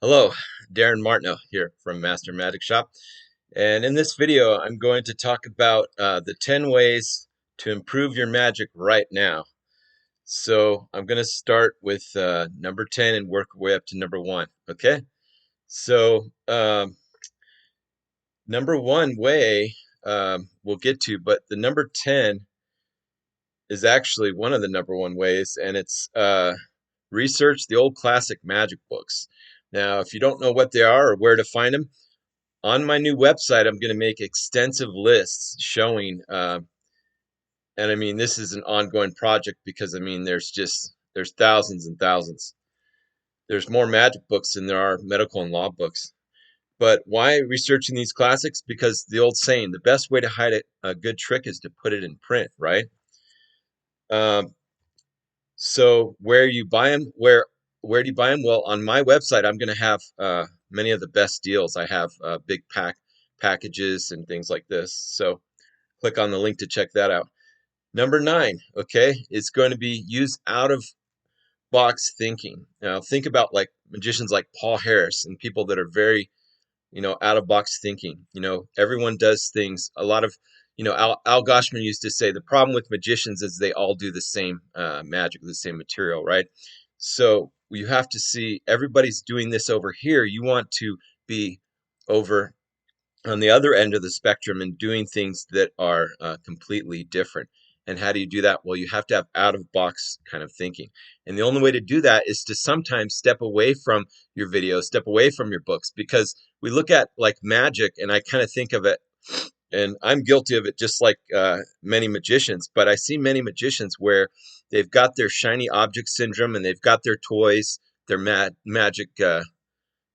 Hello, Darin Martineau here from Master Magic Shop. And in this video, I'm going to talk about the 10 ways to improve your magic right now. So I'm going to start with number 10 and work our way up to number 1. Okay? So number 1 way we'll get to, but the number 10 is actually one of the number 1 ways, and it's research the old classic magic books. Now, if you don't know what they are or where to find them, on my new website, I'm going to make extensive lists showing, and I mean, this is an ongoing project because I mean, there's thousands and thousands. There's more magic books than there are medical and law books. But why researching these classics? Because the old saying, the best way to hide a good trick is to put it in print, right? Um, so where you buy them, where do you buy them? Well, on my website, I'm going to have many of the best deals. I have big packages and things like this. So click on the link to check that out. Number 9, okay, is going to be use out of box thinking. Now, think about like magicians like Paul Harris and people that are very, out of box thinking. Everyone does things. A lot of, Al Goshman used to say the problem with magicians is they all do the same magic, the same material, right? So you have to see everybody's doing this over here. You want to be over on the other end of the spectrum and doing things that are completely different. And how do you do that? Well, you have to have out of box kind of thinking. And the only way to do that is to sometimes step away from your videos, step away from your books, because we look at like magic and I kind of think of it, and I'm guilty of it just like many magicians, but I see many magicians where they've got their shiny object syndrome and they've got their toys, their magic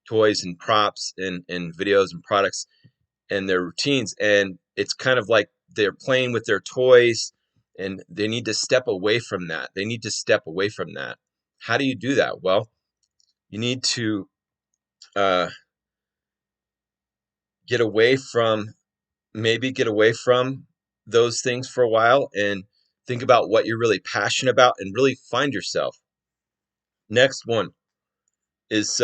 toys and props and videos and products and their routines, and it's kind of like they're playing with their toys and they need to step away from that. They need to step away from that. How do you do that? Well, you need to uh, get away from get away from those things for a while and think about what you're really passionate about and really find yourself. Next one is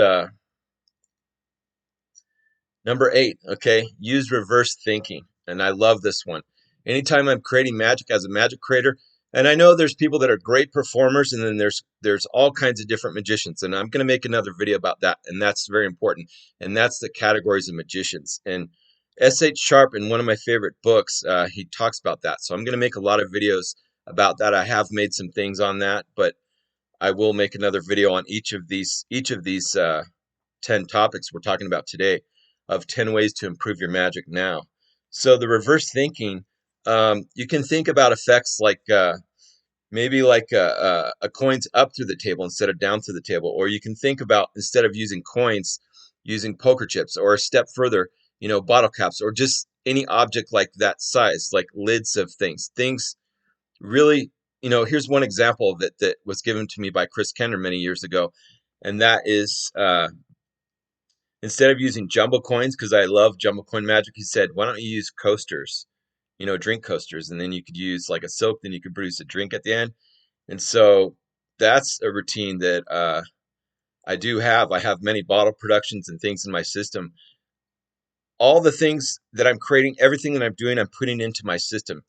number 8, okay? Use reverse thinking. And I love this one. Anytime I'm creating magic as a magic creator, and I know there's people that are great performers, and then there's all kinds of different magicians. And I'm going to make another video about that, and that's very important. And that's the categories of magicians. And S.H. Sharp, in one of my favorite books, he talks about that. So I'm going to make a lot of videos about that. I have made some things on that, but I will make another video on each of these 10 topics we're talking about today, of 10 ways to improve your magic now. So the reverse thinking, you can think about effects like maybe like a coins up through the table instead of down through the table, or you can think about, instead of using coins, using poker chips, or a step further, bottle caps, or just any object like that size, like lids of things really. Here's one example of it that was given to me by Chris Kenner many years ago, and that is instead of using jumbo coins, because I love jumbo coin magic, he said, why don't you use coasters, drink coasters, and then you could use like a silk, then you could produce a drink at the end. And so that's a routine that I do have. I have many bottle productions and things in my system. All the things that I'm creating, everything that I'm doing, I'm putting into my system.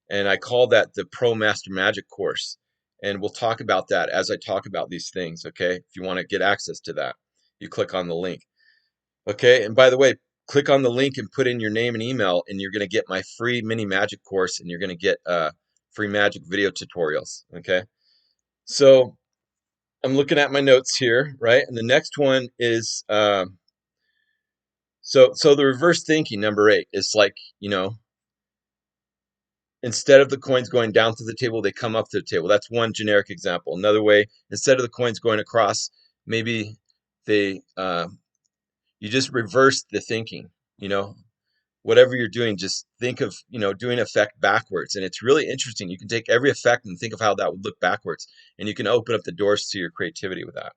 And I call that the Pro Master Magic course. And we'll talk about that as I talk about these things, okay? If you want to get access to that, you click on the link. Okay, and by the way, click on the link and put in your name and email, and you're going to get my free mini magic course, and you're going to get free magic video tutorials. Okay, so I'm looking at my notes here, right? And the next one is so the reverse thinking, number 8, is like, instead of the coins going down to the table, they come up to the table. That's one generic example. Another way, instead of the coins going across, maybe they you just reverse the thinking. Whatever you're doing, just think of, doing effect backwards. And it's really interesting. You can take every effect and think of how that would look backwards. And you can open up the doors to your creativity with that.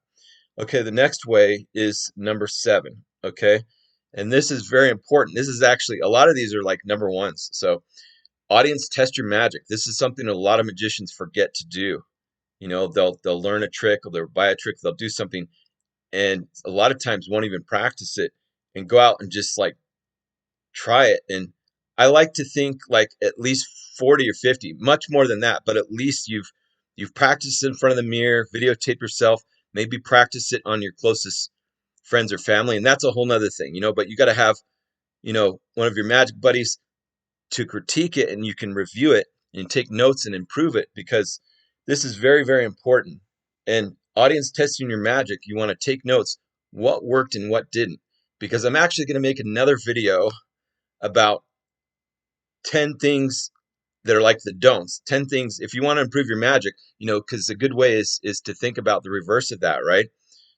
Okay, the next way is number 7. Okay. And this is very important. This is actually, a lot of these are like number 1s. So audience test your magic. This is something a lot of magicians forget to do. They'll learn a trick, or they'll buy a trick, they'll do something, and a lot of times won't even practice it and go out and just like try it. And I like to think like at least 40 or 50, much more than that, but at least you've practiced in front of the mirror, videotape yourself, maybe practice it on your closest friends or family, and that's a whole nother thing, but you got to have, one of your magic buddies to critique it, and you can review it and take notes and improve it, because this is very, very important. And audience testing your magic, you want to take notes, what worked and what didn't, because I'm actually going to make another video about 10 things that are like the don'ts. 10 things if you want to improve your magic, because a good way is to think about the reverse of that, right?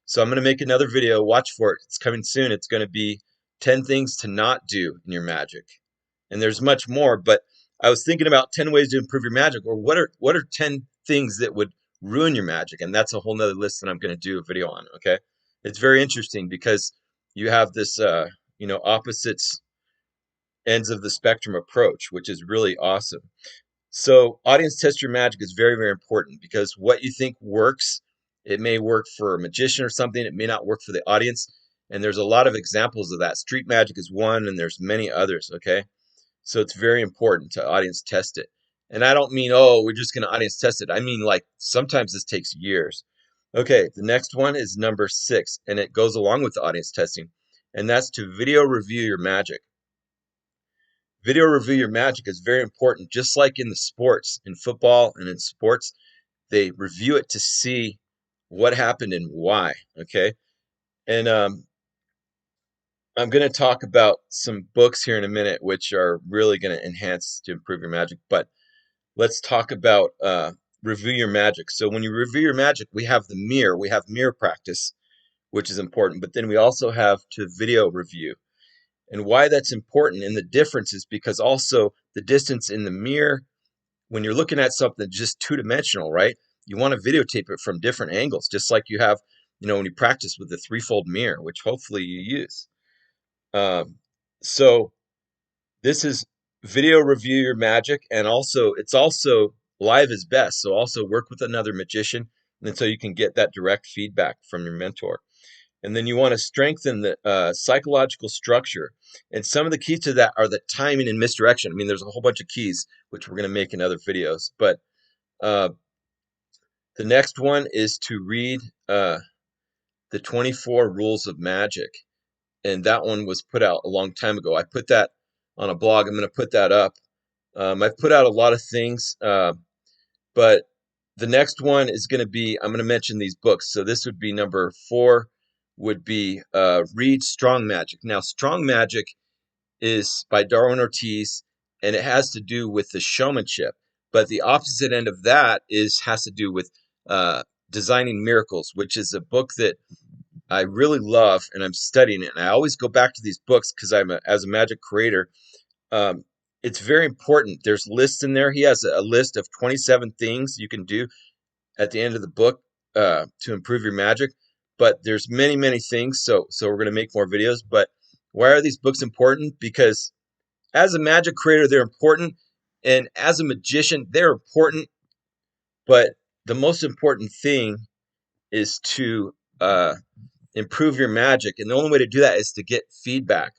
So I'm going to make another video. Watch for it. It's coming soon. It's going to be 10 things to not do in your magic. And there's much more, but I was thinking about 10 ways to improve your magic, or what are 10 things that would ruin your magic? And that's a whole nother list that I'm going to do a video on. Okay. It's very interesting because you have this, opposites ends of the spectrum approach, which is really awesome. So audience test your magic is very, very important, because what you think works, it may work for a magician or something. It may not work for the audience. And there's a lot of examples of that. Street magic is one, and there's many others. Okay. So it's very important to audience test it. And I don't mean, oh, we're just going to audience test it. I mean, like, sometimes this takes years. Okay. The next one is number 6, and it goes along with the audience testing. And that's to video review your magic. Video review your magic is very important, just like in the sports, in football and in sports, they review it to see what happened and why. Okay. And I'm going to talk about some books here in a minute, which are really going to enhance to improve your magic. But let's talk about review your magic. So when you review your magic, we have we have mirror practice, which is important. But then we also have to video review. And why that's important, and the difference is because also the distance in the mirror, when you're looking at something just two-dimensional, right? You want to videotape it from different angles, just like you have, when you practice with the threefold mirror, which hopefully you use. So this is video review your magic, and also it's also live is best. So also work with another magician, and so you can get that direct feedback from your mentor. And then you want to strengthen the psychological structure. And some of the keys to that are the timing and misdirection. I mean, there's a whole bunch of keys, which we're going to make in other videos. But the next one is to read the 24 Rules of Magic. And that one was put out a long time ago. I put that on a blog. I'm going to put that up. I've put out a lot of things, but the next one is going to be, I'm going to mention these books. So this would be number 4, would be read Strong Magic. Now, Strong Magic is by Darwin Ortiz, and it has to do with the showmanship. But the opposite end of that has to do with Designing Miracles, which is a book that I really love, and I'm studying it. And I always go back to these books because as a magic creator, it's very important. There's lists in there. He has a list of 27 things you can do at the end of the book to improve your magic. But there's many, many things. So we're going to make more videos. But why are these books important? Because as a magic creator, they're important. And as a magician, they're important. But the most important thing is to improve your magic. And the only way to do that is to get feedback.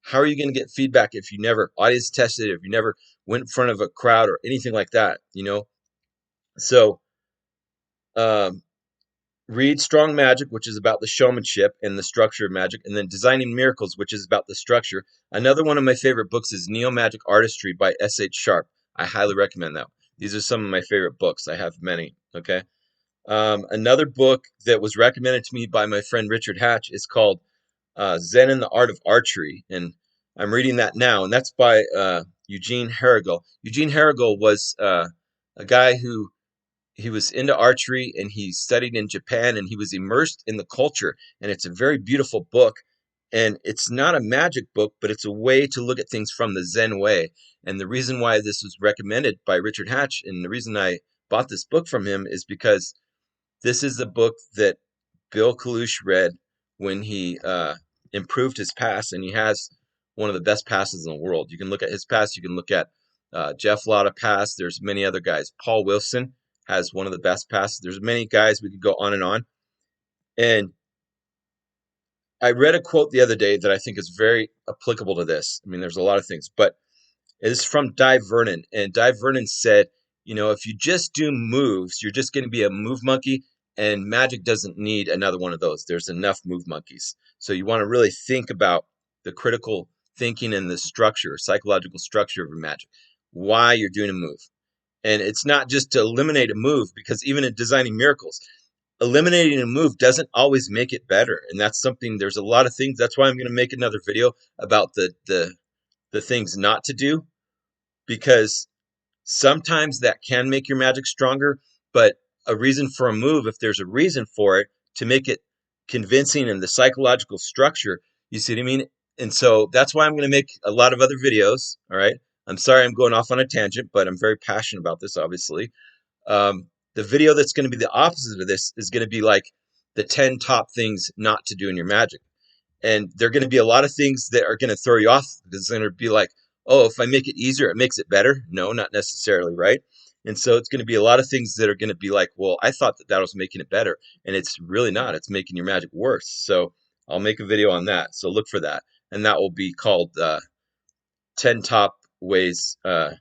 How are you going to get feedback if you never audience tested, if you never went in front of a crowd or anything like that, So read Strong Magic, which is about the showmanship and the structure of magic, and then Designing Miracles, which is about the structure. Another one of my favorite books is Neo Magic Artistry by S.H. Sharp. I highly recommend that. These are some of my favorite books. I have many, okay? Another book that was recommended to me by my friend Richard Hatch is called Zen and the Art of Archery, and I'm reading that now, and that's by Eugene Herrigel. Eugene Herrigel was a guy who he was into archery, and he studied in Japan, and he was immersed in the culture, and it's a very beautiful book, and it's not a magic book, but it's a way to look at things from the Zen way. And the reason why this was recommended by Richard Hatch, and the reason I bought this book from him, is because this is the book that Bill Kalush read when he improved his pass, and he has one of the best passes in the world. You can look at his pass. You can look at Jeff Lotta pass. There's many other guys. Paul Wilson has one of the best passes. There's many guys. We could go on. And I read a quote the other day that I think is very applicable to this. I mean, there's a lot of things, but it's from Di Vernon. And Di Vernon said, you know, if you just do moves, you're just going to be a move monkey, and magic doesn't need another one of those. There's enough move monkeys. So you want to really think about the critical thinking and the structure, psychological structure of your magic, why you're doing a move. And it's not just to eliminate a move, because even in designing miracles, eliminating a move doesn't always make it better. And that's something, there's a lot of things. That's why I'm going to make another video about the things not to do, because sometimes that can make your magic stronger, but a reason for a move, if there's a reason for it, to make it convincing and the psychological structure, you see what I mean? And so that's why I'm going to make a lot of other videos. All right. I'm sorry I'm going off on a tangent, but I'm very passionate about this, obviously. The video that's going to be the opposite of this is going to be like the 10 top things not to do in your magic. And there are going to be a lot of things that are going to throw you off, because it's going to be like, oh, if I make it easier, it makes it better. No, not necessarily, right? And so it's going to be a lot of things that are going to be like, well, I thought that was making it better, and it's really not. It's making your magic worse. So I'll make a video on that. So look for that, and that will be called 10 top ways of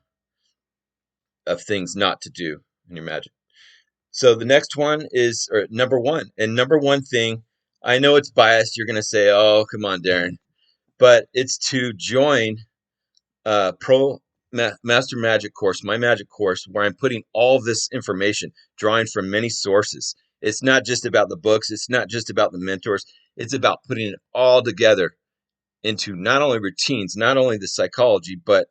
things not to do in your magic. So the next one is number one, and number one thing. I know it's biased. You're going to say, oh, come on, Darin. But it's to join Master Magic course, my magic course, where I'm putting all this information, drawing from many sources. It's not just about the books. It's not just about the mentors. It's about putting it all together into not only routines, not only the psychology, but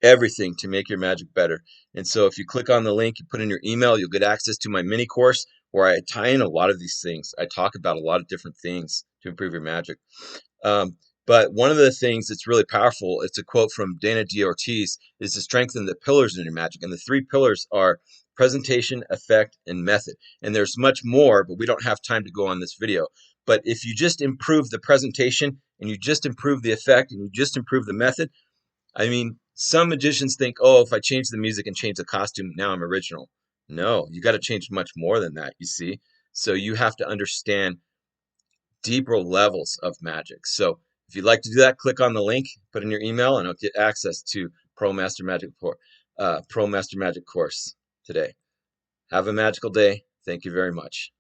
everything to make your magic better. And so if you click on the link, you put in your email, you'll get access to my mini course where I tie in a lot of these things. I talk about a lot of different things to improve your magic. But one of the things that's really powerful, it's a quote from Dana D. Ortiz, is to strengthen the pillars in your magic. And the three pillars are presentation, effect, and method. And there's much more, but we don't have time to go on this video. But if you just improve the presentation, and you just improve the effect, and you just improve the method, I mean, some magicians think, oh, if I change the music and change the costume, now I'm original. No, you got to change much more than that, you see? So you have to understand deeper levels of magic. So if you'd like to do that, click on the link, put in your email, and I'll get access to Pro Master Magic course today. Have a magical day. Thank you very much.